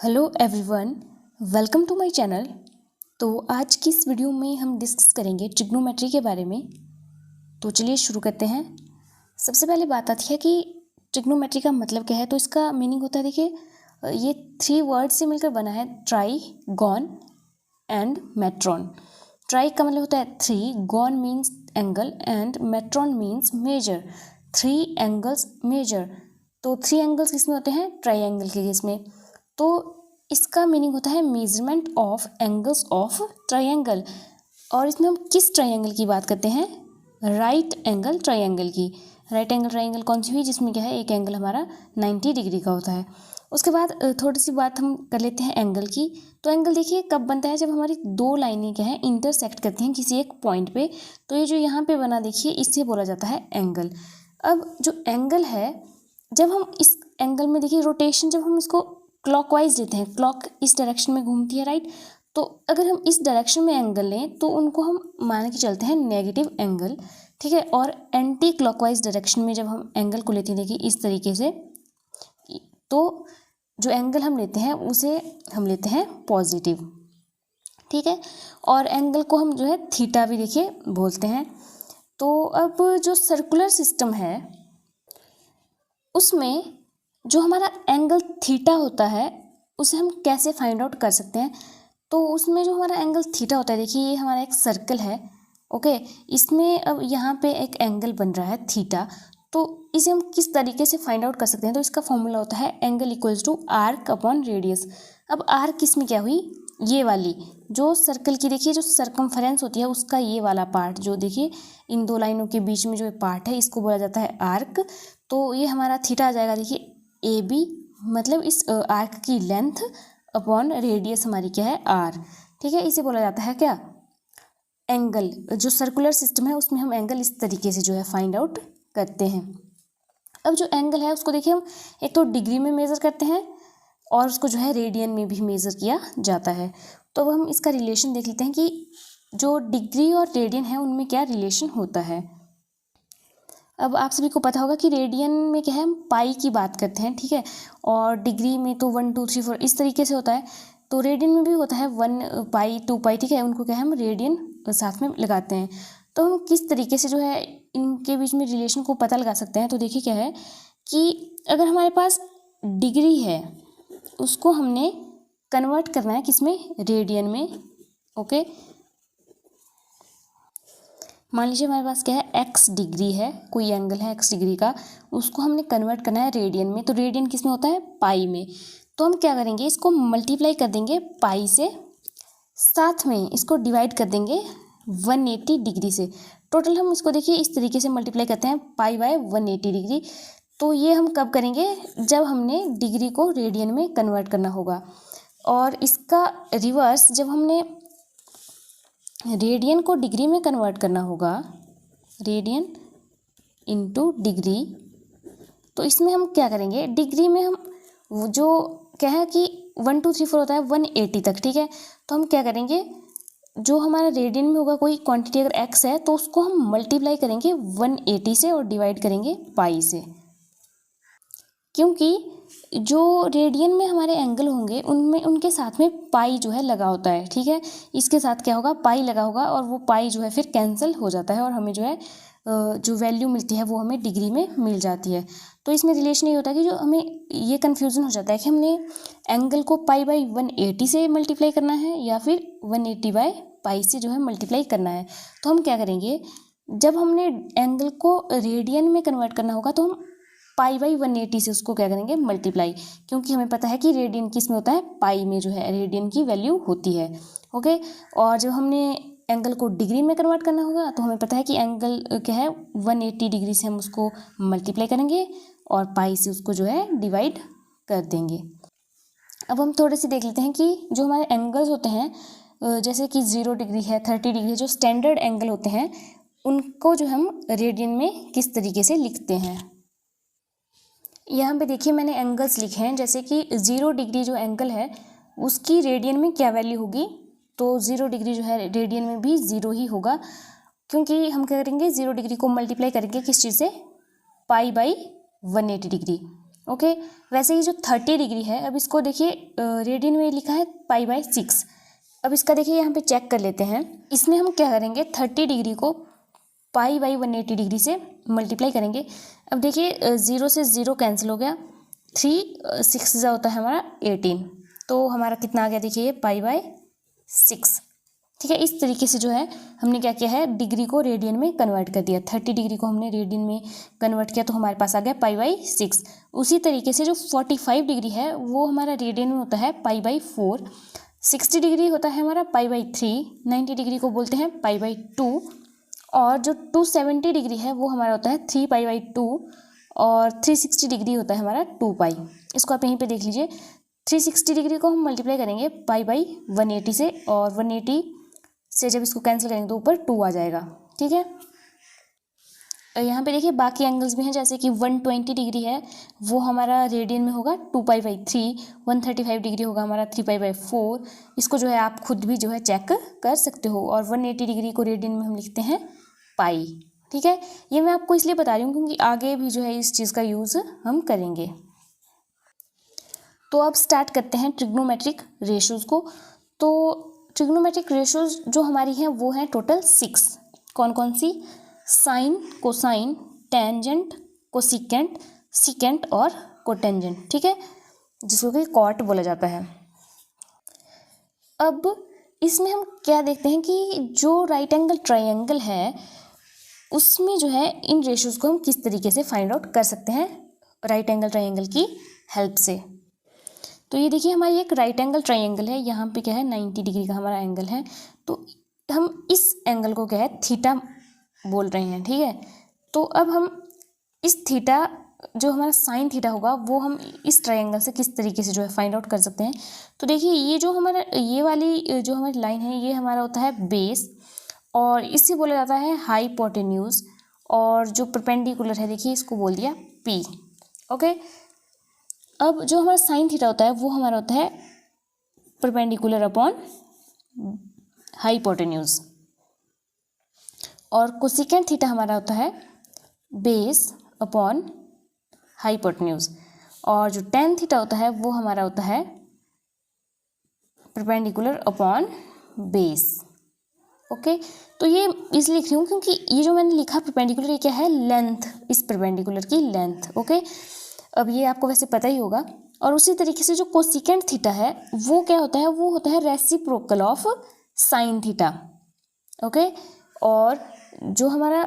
Hello everyone, welcome to my channel. तो आज की इस वीडियो में हम डिस्कस करेंगे ट्रिग्नोमेट्री के बारे में। तो चलिए शुरू करते हैं। सबसे पहले बात आती है कि ट्रिग्नोमेट्री का मतलब क्या है। तो इसका मीनिंग होता है, देखिए ये 3 वर्ड से मिलकर बना है, ट्राईगोन एंड मेट्रॉन। ट्राई का मतलब होता है 3, gon means angle and metron means measure. 3 angles measure. तो 3 एंगल्स किसमें होते हैं? ट्राइंगल के केस में। तो इसका मीनिंग होता है measurement of angles of triangle. और इसमें हम किस ट्रायंगल की बात करते हैं? राइट एंगल ट्रायंगल की। राइट एंगल ट्रायंगल कौन सी हुई? जिसमें क्या है, एक एंगल हमारा 90 डिग्री का होता है। उसके बाद थोड़ी सी बात हम कर लेते हैं एंगल की। तो एंगल देखिए कब बनता है? जब हमारी 2 लाइनें क्या है, इंटरसेक्ट करती हैं किसी एक पॉइंट पे। तो ये जो यहाँ पे बना देखिए, इससे बोला जाता है एंगल। अब जो एंगल है, जब हम इस एंगल में देखिए रोटेशन, जब हम इसको क्लॉकवाइज लेते हैं, क्लॉक इस डायरेक्शन में घूमती है, राइट। तो अगर हम इस डायरेक्शन में एंगल लें तो उनको हम मान के चलते हैं नेगेटिव एंगल, ठीक है। और एंटी क्लॉकवाइज डायरेक्शन में जब हम एंगल को लेते हैं, देखिए इस तरीके से, तो जो एंगल हम लेते हैं उसे हम लेते हैं पॉजिटिव, ठीक है। और एंगल को हम जो है थीटा भी देखिए बोलते हैं। तो अब जो सर्कुलर सिस्टम है उसमें जो हमारा एंगल थीटा होता है उसे हम कैसे फाइंड आउट कर सकते हैं? तो उसमें जो हमारा एंगल थीटा होता है, देखिए ये हमारा एक सर्कल है, ओके। इसमें अब यहाँ पे एक एंगल बन रहा है थीटा। तो इसे हम किस तरीके से फाइंड आउट कर सकते हैं? तो इसका फॉर्मूला होता है angle equals to arc upon radius. अब आर्क किस में क्या हुई? ये वाली जो सर्कल की, देखिए जो सर्कमफेरेंस होती है उसका ये वाला पार्ट, जो देखिए इन 2 लाइनों के बीच में जो पार्ट है, इसको बोला जाता है आर्क। तो ये हमारा थीटा आ जाएगा, देखिए ए बी, मतलब इस आर्क की लेंथ अपॉन रेडियस हमारी क्या है? आर, ठीक है। इसे बोला जाता है क्या? एंगल। जो सर्कुलर सिस्टम है उसमें हम एंगल इस तरीके से जो है फाइंड आउट करते हैं। अब जो एंगल है उसको देखिए हम एक तो डिग्री में मेज़र करते हैं और उसको जो है रेडियन में भी मेज़र किया जाता है। तो अब हम इसका रिलेशन देख लेते हैं कि जो डिग्री और रेडियन है उनमें क्या रिलेशन होता है। अब आप सभी को पता होगा कि रेडियन में क्या है, हम पाई की बात करते हैं, ठीक है। और डिग्री में तो 1 2 3 4 इस तरीके से होता है। तो रेडियन में भी होता है 1 पाई 2 पाई, ठीक है। उनको क्या है, हम रेडियन साथ में लगाते हैं। तो हम किस तरीके से जो है इनके बीच में रिलेशन को पता लगा सकते हैं? तो देखिए क्या है कि अगर हमारे पास डिग्री है उसको हमने कन्वर्ट करना है किस में? रेडियन में, ओके। मान लीजिए हमारे पास क्या है, x डिग्री है, कोई एंगल है x डिग्री का, उसको हमने कन्वर्ट करना है रेडियन में। तो रेडियन किस में होता है? पाई में। तो हम क्या करेंगे, इसको मल्टीप्लाई कर देंगे पाई से, साथ में इसको डिवाइड कर देंगे 180 डिग्री से। टोटल हम इसको देखिए इस तरीके से मल्टीप्लाई करते हैं, पाई बाय 180 डिग्री। तो ये हम कब करेंगे? जब हमने डिग्री को रेडियन में कन्वर्ट करना होगा। और इसका रिवर्स जब हमने रेडियन को डिग्री में कन्वर्ट करना होगा, रेडियन इनटू डिग्री, तो इसमें हम क्या करेंगे? डिग्री में हम वो जो क्या है कि 1 2 3 4 होता है 180 तक, ठीक है। तो हम क्या करेंगे, जो हमारा रेडियन में होगा कोई क्वांटिटी अगर x है तो उसको हम मल्टीप्लाई करेंगे 180 से और डिवाइड करेंगे पाई से। क्योंकि जो रेडियन में हमारे एंगल होंगे उनमें उनके साथ में पाई जो है लगा होता है, ठीक है। इसके साथ क्या होगा? पाई लगा होगा, और वो पाई जो है फिर कैंसिल हो जाता है और हमें जो है जो वैल्यू मिलती है वो हमें डिग्री में मिल जाती है। तो इसमें रिलेशन ये होता है कि जो हमें ये कन्फ्यूज़न हो जाता है कि हमने एंगल को पाई बाई 180 से मल्टीप्लाई करना है या फिर 180 बाई पाई से जो है मल्टीप्लाई करना है। तो हम क्या करेंगे, जब हमने एंगल को रेडियन में कन्वर्ट करना होगा तो हम पाई बाई 180 से उसको क्या करेंगे? मल्टीप्लाई। क्योंकि हमें पता है कि रेडियन किस में होता है? पाई में जो है रेडियन की वैल्यू होती है, ओके। और जब हमने एंगल को डिग्री में कन्वर्ट करना होगा तो हमें पता है कि एंगल क्या है, 180 डिग्री से हम उसको मल्टीप्लाई करेंगे और पाई से उसको जो है डिवाइड कर देंगे। अब हम थोड़े से देख लेते हैं कि जो हमारे एंगल्स होते हैं, जैसे कि 0 डिग्री है, 30 डिग्री है, जो स्टैंडर्ड एंगल होते हैं उनको जो हम रेडियन में किस तरीके से लिखते हैं। यहाँ पे देखिए मैंने एंगल्स लिखे हैं, जैसे कि 0 डिग्री जो एंगल है उसकी रेडियन में क्या वैल्यू होगी? तो 0 डिग्री जो है रेडियन में भी 0 ही होगा, क्योंकि हम क्या करेंगे, 0 डिग्री को मल्टीप्लाई करेंगे किस चीज़ से? Pi by 180 degree, okay. वैसे ही जो 30 डिग्री है, अब इसको देखिए रेडियन में लिखा है π/6। अब इसका देखिए यहाँ पे चेक कर लेते हैं। इसमें हम क्या करेंगे, 30 डिग्री को π/180 डिग्री से मल्टीप्लाई करेंगे। अब देखिए 0 से 0 कैंसिल हो गया, 3 6 होता है हमारा 18, तो हमारा कितना आ गया देखिए π/6। ठीक है, इस तरीके से जो है हमने क्या किया है, डिग्री को रेडियन में कन्वर्ट कर दिया। 30 डिग्री को हमने रेडियन में कन्वर्ट किया तो हमारे पास आ गया π/6। उसी तरीके से जो 45 डिग्री है वो हमारा रेडियन में होता है π/4, 60 डिग्री होता है हमारा π/3, 90 डिग्री को बोलते हैं π/2, और जो 270 डिग्री है वो हमारा होता है 3π/2, और 360 डिग्री होता है हमारा 2π। इसको आप यहीं पे देख लीजिए। 360 डिग्री को हम मल्टीप्लाई करेंगे π/180 से, और 180 से जब इसको कैंसिल करेंगे तो ऊपर 2 आ जाएगा। ठीक है, यहाँ पे देखिए बाकी एंगल्स भी हैं, जैसे कि 120 डिग्री है वो हमारा रेडियन में होगा 2π/3, 135 डिग्री होगा हमारा 3π/4। इसको जो है आप खुद भी जो है चेक कर सकते हो। और 180 डिग्री को रेडियन में हम लिखते हैं पाई। ठीक है, ये मैं आपको इसलिए बता रही हूँ क्योंकि आगे भी जो है इस चीज़ का यूज़ हम करेंगे। तो अब स्टार्ट करते हैं ट्रिग्नोमेट्रिक रेशोज़ को। तो ट्रिग्नोमेट्रिक रेशोज़ जो हमारी हैं वो हैं टोटल 6। कौन कौन सी? Sine, cosine, tangent, cosecant, secant और कोटेंजेंट। ठीक है, जिसको कि कॉट बोला जाता है। अब इसमें हम क्या देखते हैं कि जो राइट एंगल ट्रायंगल है उसमें जो है इन रेशोज़ को हम किस तरीके से फाइंड आउट कर सकते हैं राइट एंगल ट्रायंगल की हेल्प से। तो ये देखिए हमारी एक राइट एंगल ट्रायंगल है, यहाँ पे क्या है 90 डिग्री का हमारा एंगल है, तो हम इस एंगल को क्या है थीटा बोल रहे हैं। ठीक है, तो अब हम इस थीटा जो हमारा साइन थीटा होगा वो हम इस ट्रायंगल से किस तरीके से जो है फाइंड आउट कर सकते हैं। तो देखिए ये जो हमारा ये वाली जो हमारी लाइन है ये हमारा होता है बेस, और इससे बोला जाता है हाइपोटेन्यूज, और जो परपेंडिकुलर है देखिए इसको बोल दिया पी। ओके, अब जो हमारा साइन थीटा होता है वो हमारा होता है परपेंडिकुलर अपॉन हाइपोटेन्यूज, और कोसिकेंट थीटा हमारा होता है बेस अपॉन हाइपोटेन्यूज, और जो टेन थीटा होता है वो हमारा होता है परपेंडिकुलर अपॉन बेस। ओके, तो ये इसलिए लिख रही हूँ क्योंकि ये जो मैंने लिखा परपेंडिकुलर ये क्या है लेंथ, इस परपेंडिकुलर की लेंथ। ओके, अब ये आपको वैसे पता ही होगा। और उसी तरीके से जो कोसिकेंट थीटा है वो क्या होता है, वो होता है reciprocal of sine theta. Okay, और जो हमारा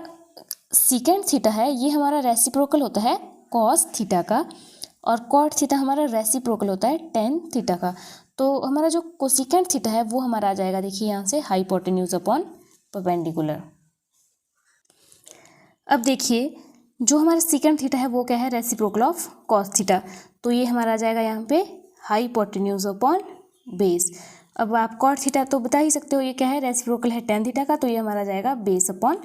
सीकेंट थीटा है ये हमारा रेसिप्रोकल होता है कॉस थीटा का, और कॉट थीटा हमारा रेसिप्रोकल होता है टेन थीटा का। तो हमारा जो कोसिकेंट थीटा है वो हमारा आ जाएगा देखिए यहाँ से हाइपोटेन्यूज अपॉन परपेंडिकुलर। अब देखिए जो हमारा सीकेंट थीटा है वो क्या है रेसिप्रोकल ऑफ कॉस थीटा, तो ये हमारा आ जाएगा यहाँ पे हाइपोटेन्यूज अपॉन बेस। अब आप कॉट थीटा तो बता ही सकते हो ये क्या है रेसिप्रोकल है टेन थीटा का, तो ये हमारा जाएगा बेस अपॉन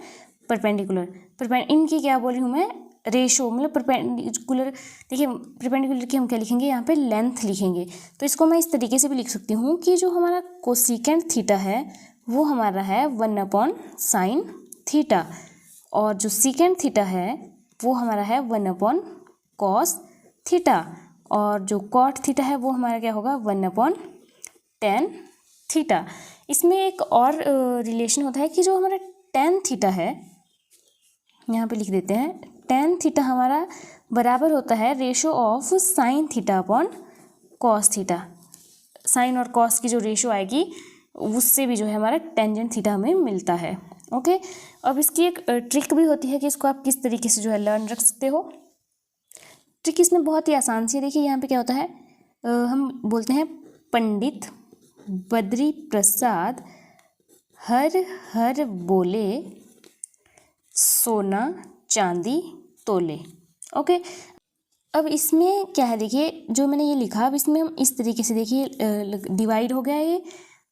परपेंडिकुलर। इनकी क्या बोली हूँ मैं रेशो, मतलब परपेंडिकुलर। देखिए परपेंडिकुलर की हम क्या लिखेंगे यहाँ पे लेंथ लिखेंगे, तो इसको मैं इस तरीके से भी लिख सकती हूँ कि जो हमारा कोसिकेंट थीटा है वो हमारा है 1/sin थीटा, और जो सीकेंट थीटा है वो हमारा है 1/cos थीटा, और जो कॉट थीटा है वो हमारा क्या होगा 1/tan थीटा। इसमें एक और रिलेशन होता है कि जो हमारा tan थीटा है यहाँ पे लिख देते हैं, tan थीटा हमारा बराबर होता है ratio of sine theta upon cos theta. Sine और कॉस की जो रेशो आएगी उससे भी जो है हमारा टेंजेंट थीटा हमें मिलता है। ओके, अब इसकी एक ट्रिक भी होती है कि इसको आप किस तरीके से जो है लर्न रख सकते हो। ट्रिक इसमें बहुत ही आसान सी है। देखिए यहाँ पे क्या होता है, हम बोलते हैं पंडित बद्री प्रसाद हर हर बोले सोना चांदी तोले। ओके, अब इसमें क्या है देखिए जो मैंने ये लिखा, अब इसमें हम इस तरीके से देखिए डिवाइड हो गया ये।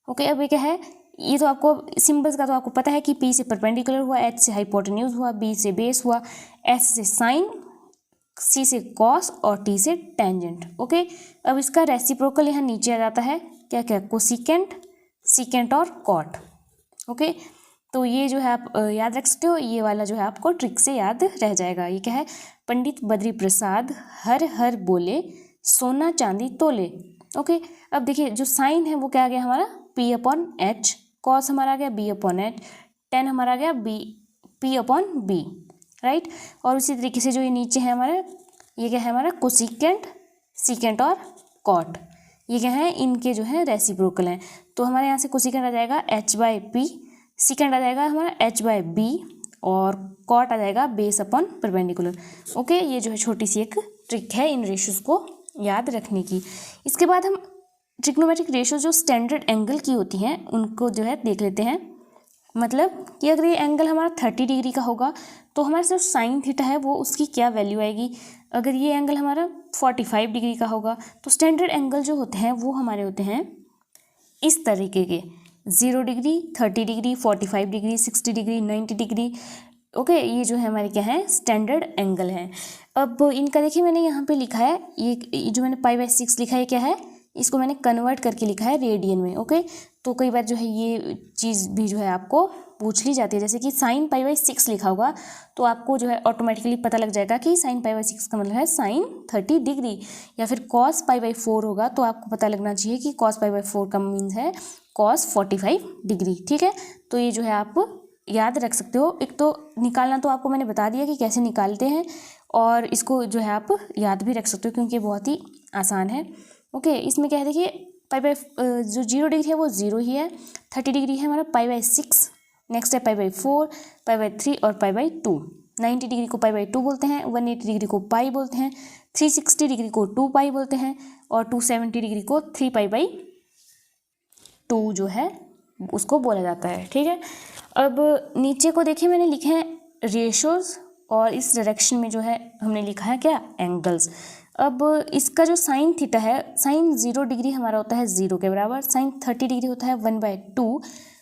ओके, अब ये क्या है, ये तो आपको सिंबल्स का तो आपको पता है कि पी से परपेंडिकुलर हुआ, एच से हाइपोटेन्यूज हुआ, बी से बेस हुआ, एस से साइन, सी से कॉस और टी से टेंजेंट। ओके, अब इसका रेसिप्रोकल यहाँ नीचे आ जाता है क्या क्या कोसिकेंट, सीकेंट और कॉट। ओके, तो ये जो है आप याद रख सकते हो, ये वाला जो है आपको ट्रिक से याद रह जाएगा। ये क्या है, पंडित बद्री प्रसाद हर हर बोले सोना चांदी तोले। ओके, अब देखिए जो साइन है वो क्या आ गया हमारा P/H, कॉस हमारा आ गया B/H, टेन हमारा आ गया P/B, राइट। और उसी तरीके से जो ये नीचे है हमारा, ये क्या है हमारा कोसिकेंट, सीकेंट और कॉट, ये क्या है इनके जो है रेसिप्रोकल हैं। तो हमारे यहाँ से कोसिकेंट आ जाएगा H/P, सीकेंट आ जाएगा हमारा H/B और कॉट आ जाएगा बेस अपॉन परपेंडिकुलर। ओके, ये जो है छोटी सी एक ट्रिक है इन रेशियोज को याद रखने की। इसके बाद हम ट्रिग्नोमेट्रिक रेशियो जो स्टैंडर्ड एंगल की होती हैं उनको जो है देख लेते हैं। मतलब कि अगर ये एंगल हमारा 30 डिग्री का होगा तो हमारा जो साइन थीटा है वो उसकी क्या वैल्यू आएगी। अगर ये एंगल हमारा 45 डिग्री का होगा तो स्टैंडर्ड एंगल जो होते हैं वो हमारे होते हैं इस तरीके के, 0 degree, 30 degree, 45 degree, 60 degree, 90 degree. Okay, ये जो है हमारे क्या है स्टैंडर्ड एंगल है। अब इनका देखिए मैंने यहाँ पे लिखा है, ये जो मैंने π/6 लिखा है क्या है, इसको मैंने कन्वर्ट करके लिखा है रेडियन में। ओके, तो कई बार जो है ये चीज़ भी जो है आपको पूछ ली जाती है, जैसे कि साइन π/6 लिखा होगा तो आपको जो है ऑटोमेटिकली पता लग जाएगा कि साइन π/6 का मतलब है साइन 30 डिग्री, या फिर कॉस π/4 होगा तो आपको पता लगना चाहिए कि कॉस π/4 का मीन्स है कॉस 45 डिग्री। ठीक है, तो ये जो है आप याद रख सकते हो। एक तो निकालना तो आपको मैंने बता दिया कि कैसे निकालते हैं, और इसको जो है आप याद भी रख सकते हो क्योंकि बहुत ही आसान है। ओके, इसमें क्या है देखिए जो 0 डिग्री है वो 0 ही है, 30 डिग्री है हमारा π/6, नेक्स्ट है π/4, π/3 और π/2। 90 डिग्री को π/2 बोलते हैं, 180 डिग्री को पाई बोलते हैं, 360 डिग्री को 2 पाई बोलते हैं और 270 डिग्री को 3 π/2 जो है उसको बोला जाता है। ठीक है, अब नीचे को देखिए मैंने लिखे हैं रेशोज और इस डायरेक्शन में जो है हमने लिखा है क्या एंगल्स। अब इसका जो साइन थीटा है, साइन 0 डिग्री हमारा होता है 0 के बराबर, साइन 30 डिग्री होता है 1/2,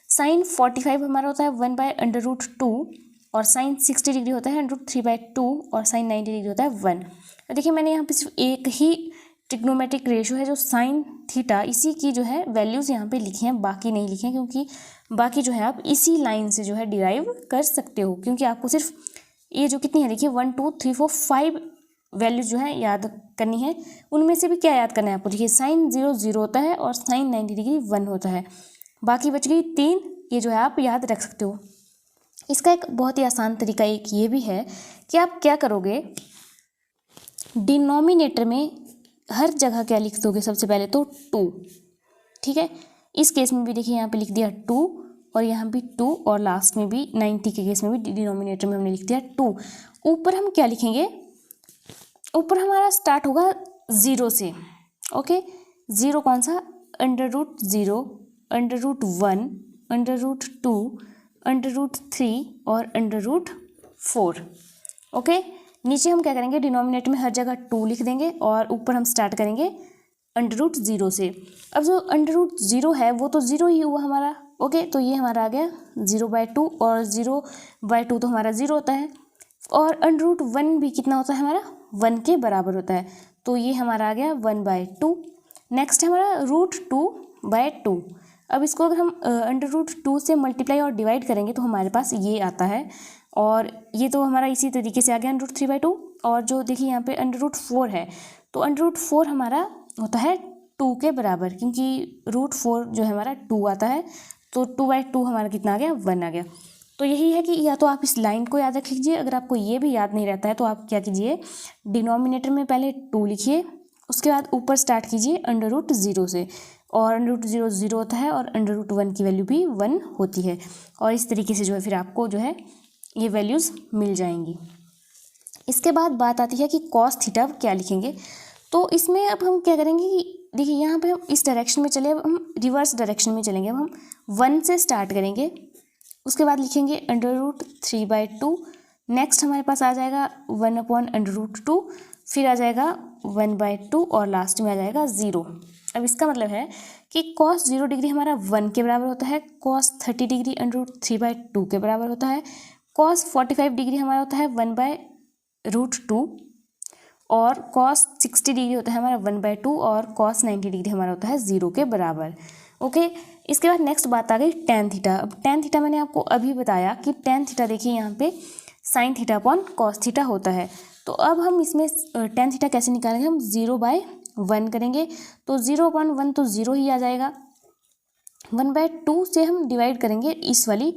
साइन 45 हमारा होता है 1/√2 और साइन 60 डिग्री होता है √3/2 और साइन 90 डिग्री होता है 1। देखिए मैंने यहाँ पे सिर्फ एक ही ट्रिग्नोमेट्रिक रेशियो है जो साइन थीटा, इसी की जो है वैल्यूज़ यहाँ पे लिखी हैं, बाकी नहीं लिखे हैं क्योंकि बाकी जो है आप इसी लाइन से जो है डिराइव कर सकते हो, क्योंकि आपको सिर्फ ये जो कितनी है देखिए 1 2 3 4 5 वैल्यूज जो है याद करनी है। उनमें से भी क्या याद करना है आपको, देखिए साइन 0 0 होता है और साइन 90 डिग्री 1 होता है, बाकी बच गई 3, ये जो है आप याद रख सकते हो। इसका एक बहुत ही आसान तरीका एक ये भी है कि आप क्या करोगे, डिनोमिनेटर में हर जगह क्या लिख दोगे, सबसे पहले तो 2। ठीक है, इस केस में भी देखिए यहाँ पे लिख दिया 2 और यहाँ भी 2 और लास्ट में भी 90 के केस में भी डिनोमिनेटर में हमने लिख दिया 2। ऊपर हम क्या लिखेंगे, ऊपर हमारा स्टार्ट होगा 0 से। ओके, 0 कौन सा, √0, √1, √2, √3 और √4। ओके, नीचे हम क्या करेंगे, डिनोमिनेटर में हर जगह 2 लिख देंगे और ऊपर हम स्टार्ट करेंगे √0 से। अब जो √0 है वो तो 0 ही हुआ हमारा। ओके, तो ये हमारा आ गया 0/2 और 0/2 तो हमारा 0 होता है, और √1 भी कितना होता है हमारा 1 के बराबर होता है, तो ये हमारा आ गया 1/2। नेक्स्ट है हमारा √2/2। अब इसको अगर हम √2 से मल्टीप्लाई और डिवाइड करेंगे तो हमारे पास ये आता है, और ये तो हमारा इसी तरीके से आ गया √3/2। और जो देखिए यहाँ पे √4 है तो √4 हमारा होता है 2 के बराबर, क्योंकि √4 जो है हमारा 2 आता है, तो 2/2 हमारा कितना आ गया 1 आ गया। तो यही है कि या तो आप इस लाइन को याद रख लीजिए, अगर आपको ये भी याद नहीं रहता है तो आप क्या कीजिए, डिनोमिनेटर में पहले 2 लिखिए, उसके बाद ऊपर स्टार्ट कीजिए √0 से, और √0 0 होता है और √1 की वैल्यू भी 1 होती है, और इस तरीके से जो है फिर आपको जो है ये वैल्यूज़ मिल जाएंगी। इसके बाद बात आती है कि कॉस थीटा क्या लिखेंगे। तो इसमें अब हम क्या करेंगे कि देखिए यहाँ पे हम इस डायरेक्शन में चले, अब हम रिवर्स डायरेक्शन में चलेंगे। अब हम 1 से स्टार्ट करेंगे, उसके बाद लिखेंगे √3/2, नेक्स्ट हमारे पास आ जाएगा 1/√2, फिर आ जाएगा 1/2 और लास्ट में आ जाएगा 0। अब इसका मतलब है कि cos 0 डिग्री हमारा 1 के बराबर होता है, cos 30 डिग्री √3/2 के बराबर होता है, cos 45 डिग्री हमारा होता है 1/√2, और cos 60 डिग्री होता है हमारा 1/2, और cos 90 डिग्री हमारा होता है 0 के बराबर। ओके, इसके बाद नेक्स्ट बात आ गई टेन थीटा। अब टेन थीटा मैंने आपको अभी बताया कि टेन थीटा देखिए यहाँ पे sign theta upon cos theta होता है। तो अब हम इसमें टेन थीटा कैसे निकालेंगे, हम 0/1 करेंगे, तो 0/1 तो 0 ही आ जाएगा। 1/2 से हम डिवाइड करेंगे इस वाली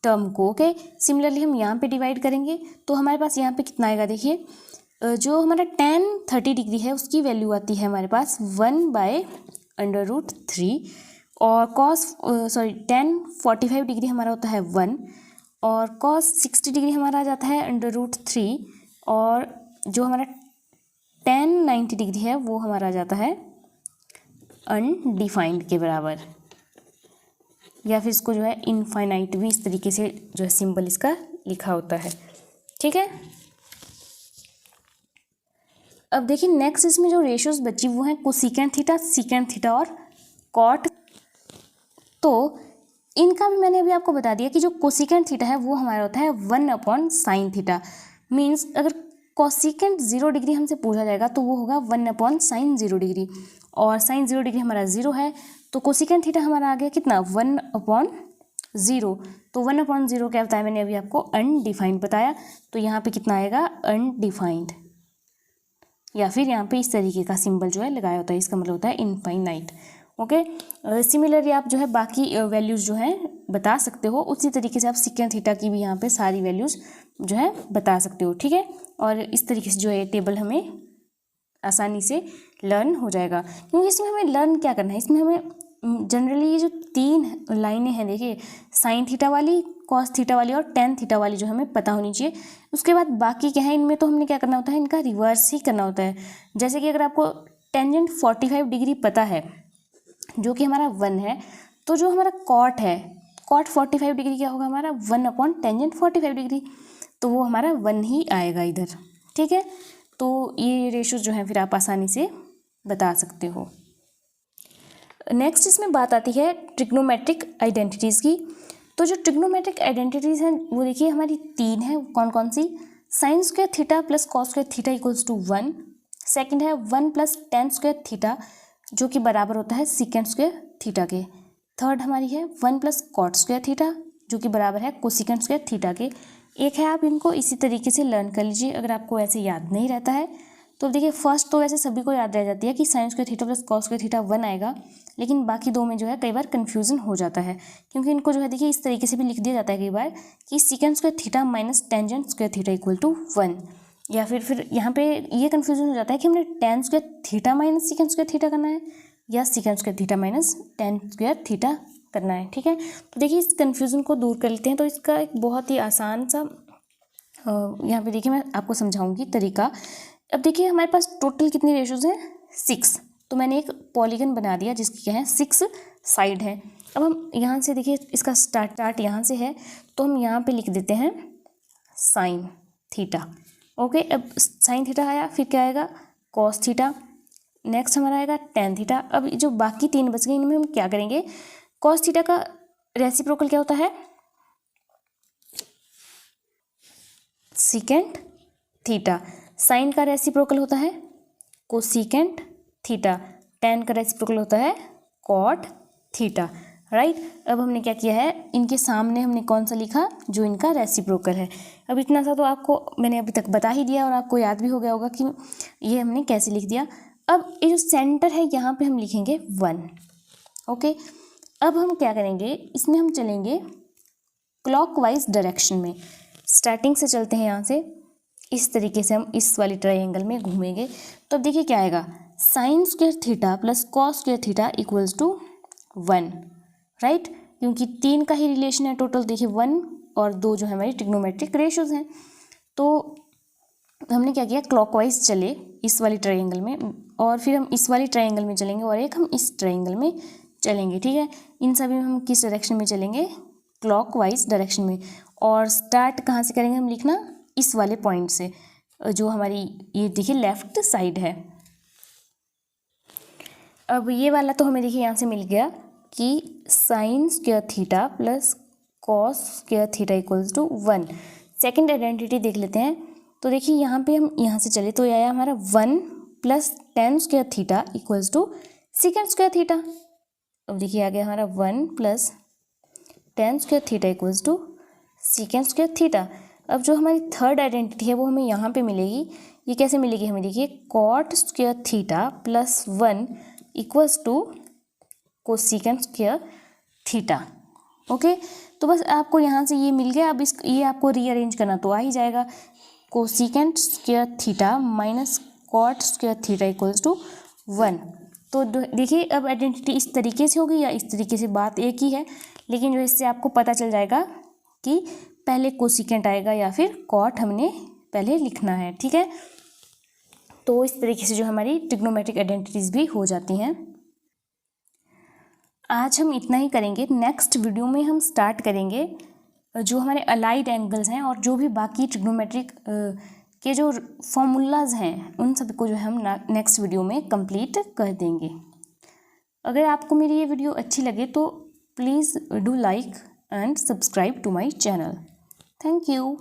टर्म को। ओके, सिमिलरली हम यहाँ पे डिवाइड करेंगे तो हमारे पास यहाँ पे कितना आएगा, देखिए जो हमारा tan 30 डिग्री है उसकी वैल्यू आती है हमारे पास 1/√3, और tan 45 डिग्री हमारा होता है 1, और cos 60 डिग्री हमारा आ जाता है √3, और जो हमारा tan 90 डिग्री है वो हमारा आ जाता है अनडिफाइंड के बराबर, या फिर इसको जो है इनफाइनाइट भी इस तरीके से जो है सिंबल इसका लिखा होता है। ठीक है, अब देखिए नेक्स्ट इसमें जो रेशियोज बची वो हैं कोसिकेंट थीटा, सीकेंट थीटा और कॉट। तो इनका भी मैंने अभी आपको बता दिया कि जो कोसिकेंट थीटा है वो हमारा होता है 1/sin थीटा। मीन्स अगर कोसिकेंट 0 डिग्री हमसे पूछा जाएगा तो वो होगा 1/sin 0 डिग्री, और sin 0 डिग्री हमारा 0 है, तो कोसिकेंट थीटा हमारा आ गया कितना 1/0। तो 1/0 क्या बताया मैंने अभी आपको, अनडिफाइंड बताया। तो यहाँ पे कितना आएगा अनडिफाइंड, या फिर यहाँ पे इस तरीके का सिंबल जो है लगाया होता है, इसका मतलब होता है इनफाइनाइट। ओके, सिमिलरली आप जो है बाकी वैल्यूज़ जो है बता सकते हो, उसी तरीके से आप सीकेंट थीटा की भी यहाँ पे सारी वैल्यूज़ जो है बता सकते हो। ठीक है, और इस तरीके से जो है टेबल हमें आसानी से लर्न हो जाएगा, क्योंकि इसमें हमें लर्न क्या करना है, इसमें हमें जनरली ये जो 3 लाइनें हैं देखिए, साइन थीटा वाली, कॉस थीटा वाली और टेन थीटा वाली जो हमें पता होनी चाहिए। उसके बाद बाकी क्या है, इनमें तो हमने क्या करना होता है, इनका रिवर्स ही करना होता है। जैसे कि अगर आपको टेंजेंट 45 डिग्री पता है जो कि हमारा 1 है, तो जो हमारा कॉट है, कॉट 45 डिग्री क्या होगा हमारा 1/टेंजेंट 45 डिग्री, तो वो हमारा 1 ही आएगा इधर। ठीक है, तो ये रेशियो जो है फिर आप आसानी से बता सकते हो। नेक्स्ट इसमें बात आती है ट्रिग्नोमेट्रिक आइडेंटिटीज़ की। तो जो ट्रिग्नोमेट्रिक आइडेंटिटीज़ हैं वो देखिए हमारी 3 है, कौन कौन सी, sine square theta plus cos square theta equals to 1, second है 1 + tan स्क्वायर थीटा जो कि बराबर होता है सीकेंट स्क्वायर थीटा के, थर्ड हमारी है 1 + कॉट स्क्वायर थीटा जो कि बराबर है कोसिकेंट स्क्वायर थीटा के। एक है, आप इनको इसी तरीके से लर्न कर लीजिए अगर आपको ऐसे याद नहीं रहता है तो। देखिए फर्स्ट तो वैसे सभी को याद रह जाती है कि sine square theta plus cos square theta 1 आएगा, लेकिन बाकी दो में जो है कई बार कन्फ्यूजन हो जाता है, क्योंकि इनको जो है देखिए इस तरीके से भी लिख दिया जाता है कई बार कि secant square theta minus tangent square theta equal to 1, या फिर यहाँ पे ये कन्फ्यूजन हो जाता है कि हमने ten square theta minus secant square theta करना है या secant square theta minus ten square theta करना है। ठीक है, तो देखिए इस कन्फ्यूज़न को दूर कर लेते हैं। तो इसका एक बहुत ही आसान सा यहाँ पे देखिए मैं आपको समझाऊंगी तरीका। अब देखिए हमारे पास टोटल कितनी रेशोज़ हैं, 6। तो मैंने एक पॉलीगन बना दिया जिसकी क्या है 6 साइड हैं। अब हम यहाँ से देखिए इसका स्टार्ट यहाँ से है, तो हम यहाँ पे लिख देते हैं साइन थीटा। ओके, अब साइन थीटा आया, फिर क्या आएगा कॉस थीटा, नेक्स्ट हमारा आएगा टेन थीटा। अब जो बाकी 3 बच गए इनमें हम क्या करेंगे, कॉस थीटा का रेसिप्रोकल क्या होता है सीकेंट थीटा, साइन का रेसिप्रोकल होता है कोसिकेंट थीटा, टेन का रेसिप्रोकल होता है कॉट थीटा। राइट, अब हमने क्या किया है, इनके सामने हमने कौन सा लिखा, जो इनका रेसिप्रोकल है। अब इतना सा तो आपको मैंने अभी तक बता ही दिया और आपको याद भी हो गया होगा कि ये हमने कैसे लिख दिया। अब ये जो सेंटर है यहाँ पे हम लिखेंगे 1। ओके, अब हम क्या करेंगे, इसमें हम चलेंगे क्लॉकवाइज डायरेक्शन में। स्टार्टिंग से चलते हैं यहाँ से, इस तरीके से हम इस वाली ट्रायंगल में घूमेंगे। तो अब देखिए क्या आएगा, sine square theta plus cos square theta equals to 1। Right, क्योंकि 3 का ही रिलेशन है टोटल, देखिए 1 और 2 जो है हमारी ट्रिग्नोमेट्रिक रेशियोज हैं। तो हमने क्या किया, क्लॉकवाइज चले इस वाली ट्रायंगल में, और फिर हम इस वाली ट्रायंगल में चलेंगे और एक हम इस ट्रायंगल में चलेंगे। ठीक है, इन सभी में हम किस डायरेक्शन में चलेंगे, क्लॉकवाइज डायरेक्शन में। और स्टार्ट कहाँ से करेंगे हम लिखना, इस वाले पॉइंट से जो हमारी ये देखिए लेफ्ट साइड है। अब ये वाला तो हमें देखिए यहाँ से मिल गया कि sine square theta plus cos square theta equals to 1। Second identity देख लेते हैं। तो देखिए यहाँ पे हम यहाँ से चले तो ये आया हमारा 1 + tan square theta equals to secant square theta. अब देखिए आ गया हमारा 1 plus tan square theta equals to secant square theta. अब जो हमारी थर्ड आइडेंटिटी है वो हमें यहाँ पे मिलेगी। ये कैसे मिलेगी हमें, देखिए cot square theta plus 1 equals to cosecant square theta. Okay, तो बस आपको यहाँ से ये मिल गया। अब ये आपको रीअरेंज करना तो आ ही जाएगा। Cosecant square theta minus cot square theta equals to 1। तो देखिए अब आइडेंटिटी इस तरीके से होगी या इस तरीके से, बात एक ही है, लेकिन जो इससे आपको पता चल जाएगा कि पहले कोसेकेंट आएगा या फिर कॉट हमने पहले लिखना है। ठीक है, तो इस तरीके से जो हमारी ट्रिग्नोमेट्रिक आइडेंटिटीज़ भी हो जाती हैं। आज हम इतना ही करेंगे। नेक्स्ट वीडियो में हम स्टार्ट करेंगे जो हमारे अलाइड एंगल्स हैं और जो भी बाकी ट्रिग्नोमेट्रिक के जो फॉर्मूलाज हैं उन सब को जो है हम नेक्स्ट वीडियो में कंप्लीट कर देंगे। अगर आपको मेरी ये वीडियो अच्छी लगे तो please do like and subscribe to my channel. Thank you.